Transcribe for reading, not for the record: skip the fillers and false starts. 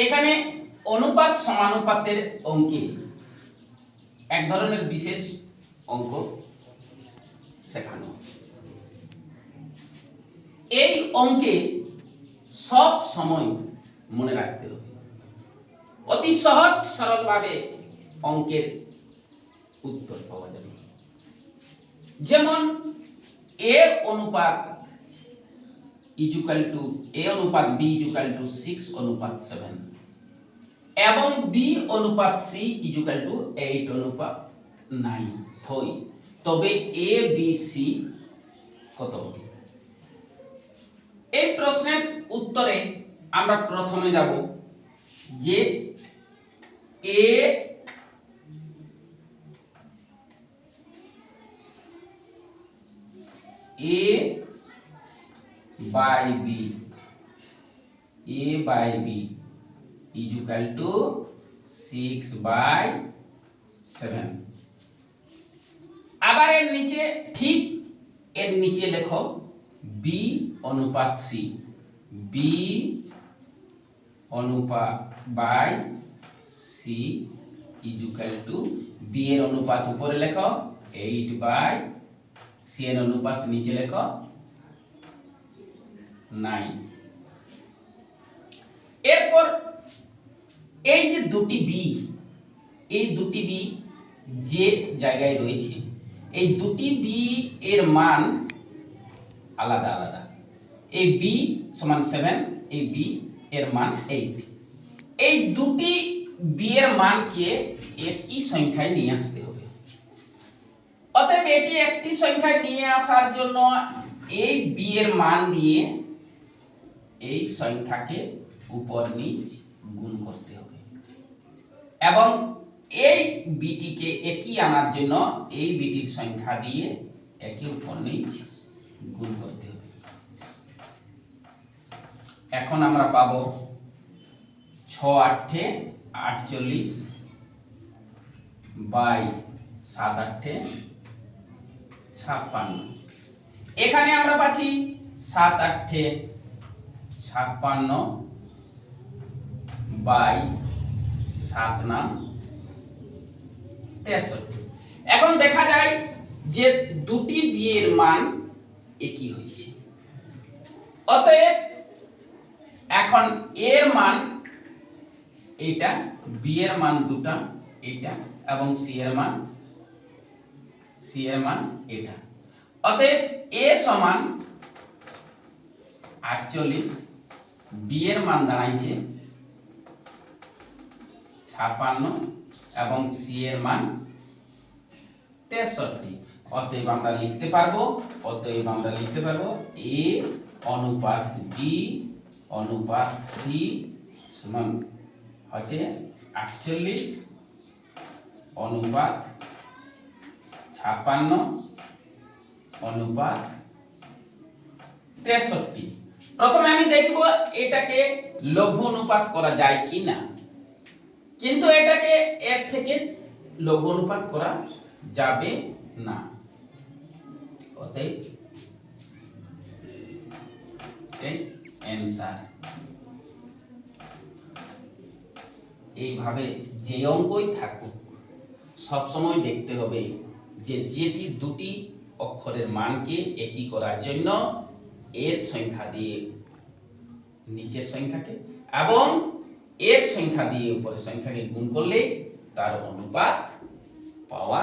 এখানে অনুপাত সমানুপাতের অঙ্কে এক ধরনের বিশেষ অঙ্ক শেখানো। এই অঙ্কে সব সময় মনে রাখতে হবে, অতি সহজ সরলভাবে অঙ্কের উত্তর পাওয়া যাবে। যেমন a অনুপাত ইকুয়াল টু a অনুপাত b ইকুয়াল টু 6 অনুপাত 7 এবং b অনুপাত c ইকুয়াল টু 8 অনুপাত 9 হয়, তবে a b c কত হবে? এই প্রশ্নের উত্তরে আমরা প্রথমে যাব যে a by b is equal to 6/7। আবার এর নিচে ঠিক এর নিচে লেখো b অনুপাত c, b অনুপাত by c is equal to b এর অনুপাত উপরে লেখো 8/c এর অনুপাত নিচে লেখো 9। এরপর এই যে দুটি বি, এই দুটি বি যে জায়গায় রয়েছে, এই দুটি বি এর মান আলাদা আলাদা। এই বি সমান 7, এই বি এর মান 8। এই দুটি বি এর মানকে একই সংখ্যায় নিয়ে আসতে হবে। অতএব এটি একটি সংখ্যায় নিয়ে আসার জন্য এই বি এর মান দিয়ে এই সংখ্যাকে উপর নিচ গুণ করতে হবে এবং এই বিটিকে একই আনার জন্য এই বিটির সংখ্যা দিয়ে একই উপর নিচ গুণ করতে হবে। এখন আমরা পাবো 6 8 48 বাই 7 8 56। এখানে আমরা পাচ্ছি 7 8 56 বাই 7 9 63। এখন দেখা যায় যে দুটি বি এর মান একই হয়েছে। অতএব এখন এর মান এইটা, বি এর মান দুটা এইটা এবং সি এর মান এটা। অতএব এ সমান 48, বি এর মান দাঁড়াইছে 56 এবং সি এর মান 63। অতএব আমরা লিখতে পারবো এ অনুপাত বি অনুপাত সি সমান হচ্ছে 48 অনুপাত 56 অনুপাত 63। প্রথমে আমি দেখব এটাকে লঘু অনুপাত করা যায় কিনা, কিন্তু এটাকে এর থেকে লঘু অনুপাত করা যাবে না। অতএব অ্যানসার। এইভাবে যে অঙ্কই থাকুক সবসময় দেখতে হবে যে যেটি দুটি অক্ষরের মানকে একই করার জন্য এর সংখ্যা দিয়ে নিচের সংখ্যাকে এবং এর সংখ্যা দিয়ে উপরের সংখ্যাকে গুণ করলে তার অনুপাত পাওয়া